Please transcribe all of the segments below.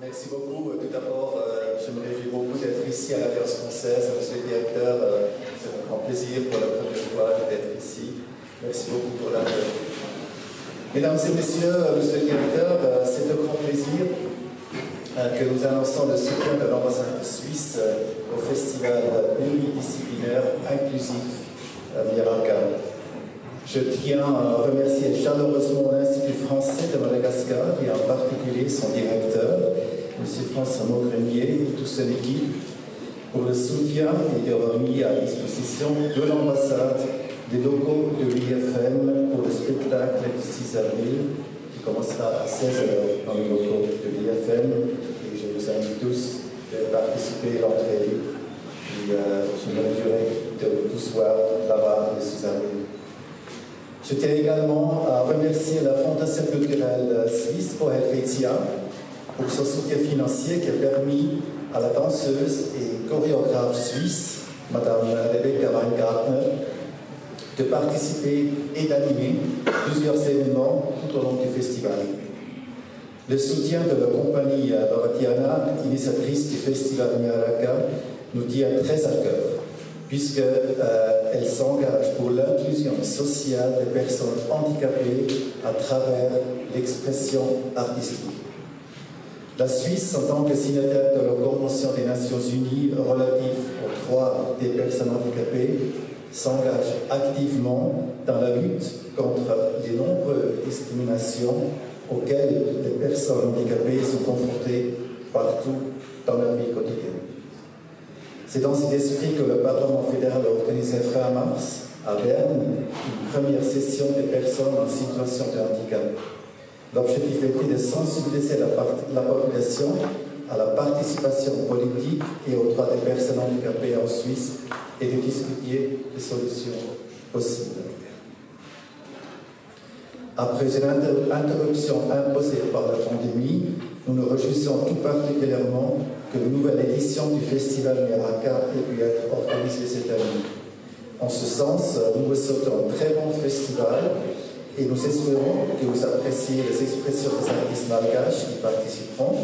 Merci beaucoup. Tout d'abord, je me réjouis beaucoup d'être ici à l'Alliance française. Monsieur le directeur, c'est un grand plaisir pour la première fois d'être ici. Merci beaucoup pour l'accueil. Mesdames et messieurs, monsieur le directeur, c'est un grand plaisir que nous annonçons le soutien de l'ambassade suisse au festival pluridisciplinaire inclusif Miraka. Je tiens à remercier chaleureusement l'Institut français de Madagascar et en particulier son directeur, M. François Maugrenier et toute son équipe pour le soutien et d'avoir mis à disposition de l'ambassade des locaux de l'IFM pour le spectacle du 6 avril qui commencera à 16h dans les locaux de l'IFM et je vous invite tous à participer à l'entrée et je me réjouirai de tous voir là-bas le 6 avril. Je tiens également à remercier la Fondation culturelle suisse pour Helvetia pour son soutien financier qui a permis à la danseuse et chorégraphe suisse, Madame Rebecca Weingartner, de participer et d'animer plusieurs événements tout au long du festival. Le soutien de la compagnie Baratiana, initiatrice du festival Miraka, nous tient très à cœur, puisqu'elle s'engage pour l'inclusion sociale des personnes handicapées à travers l'expression artistique. La Suisse, en tant que signataire de la Convention des Nations Unies relative aux droits des personnes handicapées, s'engage activement dans la lutte contre les nombreuses discriminations auxquelles les personnes handicapées sont confrontées partout dans leur vie quotidienne. C'est dans cet esprit que le Parlement fédéral a organisé fin mars, à Berne, une première session des personnes en situation de handicap. L'objectif était de sensibiliser la population à la participation politique et aux droits des personnes handicapées en Suisse et de discuter des solutions possibles. Après une interruption imposée par la pandémie, nous nous réjouissons tout particulièrement que la nouvelle édition du Festival Miraka ait pu être organisée cette année. En ce sens, nous vous souhaitons un très bon festival et nous espérons que vous appréciez les expressions des artistes malgaches qui participeront.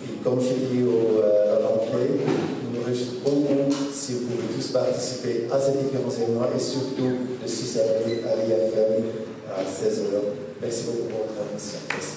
Et comme j'ai dit à l'entrée, nous nous réjouissons beaucoup si vous pouvez tous participer à ces différents événements et surtout le 6 avril à l'IFM à 16h. Merci beaucoup pour votre attention. Merci.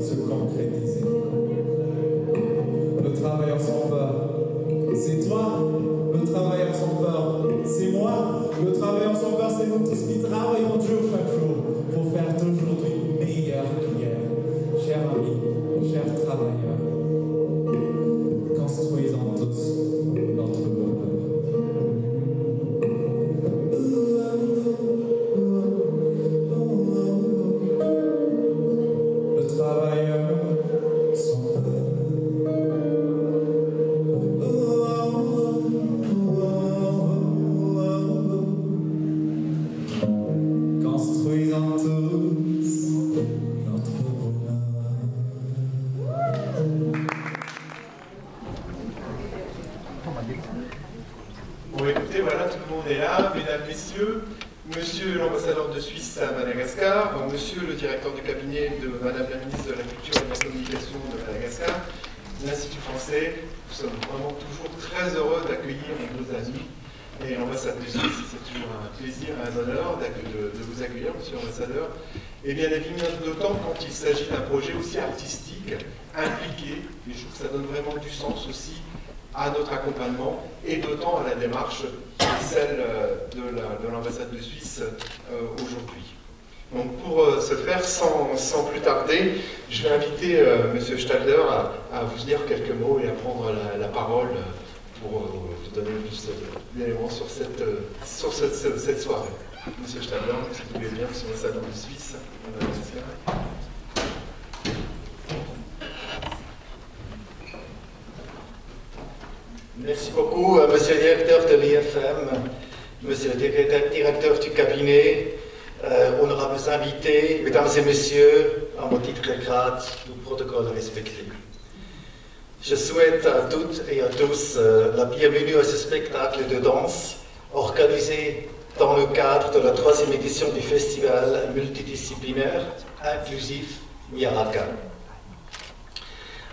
se concrétiser. Le travailleur sans peur, c'est toi. Le travailleur sans peur, c'est moi. Le travailleur sans peur, c'est nous tous qui travaillons dur chaque jour pour faire d'aujourd'hui meilleur qu'hier. Chers amis, chers travailleurs, construisons tous notre bonheur. Le travailleur sans peur. Construisons tous notre bonheur. Bon, écoutez, voilà, tout le monde est là, mesdames, messieurs, monsieur l'ambassadeur de Suisse à Madagascar, monsieur le directeur du cabinet de madame la ministre de la Culture et de la Communication de Madagascar, l'Institut français. Nous sommes vraiment toujours très heureux d'accueillir nos amis. Et l'ambassade de Suisse, c'est toujours un plaisir, un honneur de vous accueillir, monsieur l'ambassadeur. Et bien évidemment, d'autant quand il s'agit d'un projet aussi artistique, impliqué, et je trouve que ça donne vraiment du sens aussi à notre accompagnement, et d'autant à la démarche qui est celle de l'ambassade de Suisse aujourd'hui. Donc pour ce faire, sans plus tarder, je vais inviter monsieur Stalder à vous dire quelques mots et à prendre la parole pour vous donner plus d'éléments sur cette soirée. Monsieur Stalder, si vous voulez bien, sur le salon de Suisse. Merci beaucoup, monsieur le directeur de l'IFM, monsieur le directeur du cabinet, honorables invités, mesdames et messieurs, à mon titre et grade, tout protocole respecté. Je souhaite à toutes et à tous la bienvenue à ce spectacle de danse organisé dans le cadre de la 3e édition du festival multidisciplinaire inclusif Myaraka.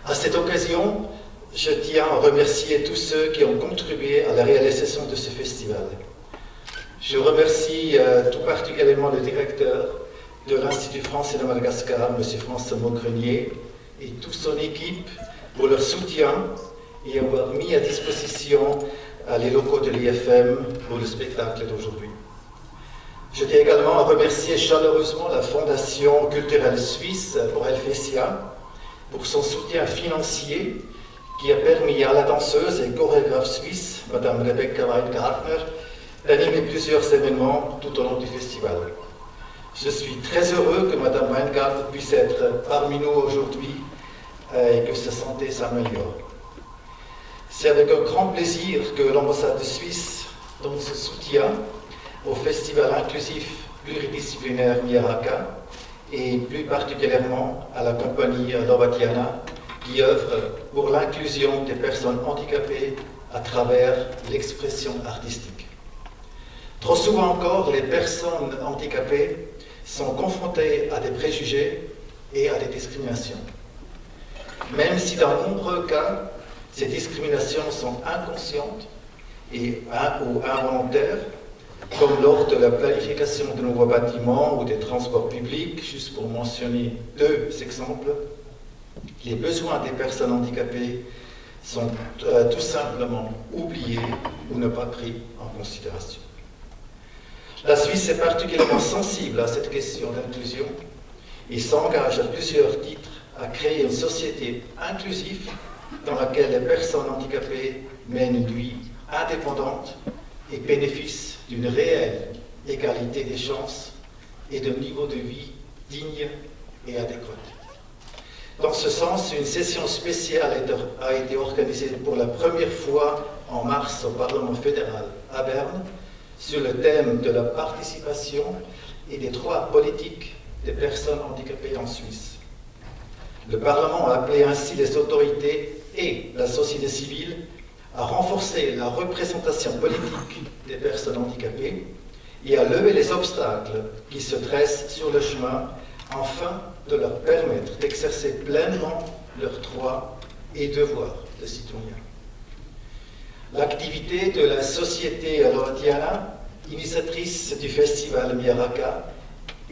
À cette occasion, je tiens à remercier tous ceux qui ont contribué à la réalisation de ce festival. Je remercie tout particulièrement le directeur de l'Institut français de Madagascar, M. François Maugrenier, et toute son équipe pour leur soutien et avoir mis à disposition les locaux de l'IFM pour le spectacle d'aujourd'hui. Je tiens également à remercier chaleureusement la Fondation culturelle suisse pour Helvetia pour son soutien financier qui a permis à la danseuse et chorégraphe suisse, Mme Rebecca Weingartner, d'animer plusieurs événements tout au long du festival. Je suis très heureux que Mme Weingartner puisse être parmi nous aujourd'hui et que sa santé s'améliore. C'est avec un grand plaisir que l'ambassade de Suisse donne ce soutien au festival inclusif pluridisciplinaire Myaraka et plus particulièrement à la compagnie Lovatiana qui œuvre pour l'inclusion des personnes handicapées à travers l'expression artistique. Trop souvent encore, les personnes handicapées sont confrontées à des préjugés et à des discriminations. Même si dans nombreux cas, ces discriminations sont inconscientes ou involontaires, comme lors de la planification de nouveaux bâtiments ou des transports publics, juste pour mentionner 2 exemples, les besoins des personnes handicapées sont tout simplement oubliés ou ne pas pris en considération. La Suisse est particulièrement sensible à cette question d'inclusion et s'engage à plusieurs titres à créer une société inclusive dans laquelle les personnes handicapées mènent une vie indépendante et bénéficient d'une réelle égalité des chances et d'un niveau de vie digne et adéquat. Dans ce sens, une session spéciale a été organisée pour la première fois en mars au Parlement fédéral à Berne sur le thème de la participation et des droits politiques des personnes handicapées en Suisse. Le Parlement a appelé ainsi les autorités et la société civile à renforcer la représentation politique des personnes handicapées et à lever les obstacles qui se dressent sur le chemin afin de leur permettre d'exercer pleinement leurs droits et devoirs de citoyens. L'activité de la société Lovatiana, initiatrice du festival Myaraka,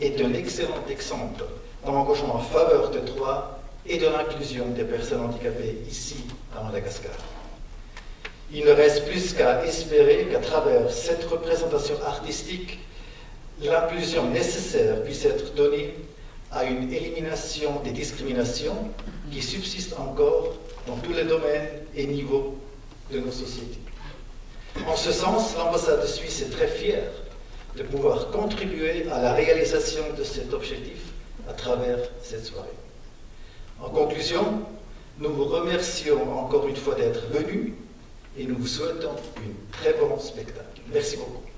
est un excellent exemple d'engagement en faveur des droits et de l'inclusion des personnes handicapées ici à Madagascar. Il ne reste plus qu'à espérer qu'à travers cette représentation artistique, l'inclusion nécessaire puisse être donnée à une élimination des discriminations qui subsistent encore dans tous les domaines et niveaux de nos sociétés. En ce sens, l'ambassade de Suisse est très fière de pouvoir contribuer à la réalisation de cet objectif à travers cette soirée. En conclusion, nous vous remercions encore une fois d'être venus et nous vous souhaitons un très bon spectacle. Merci beaucoup.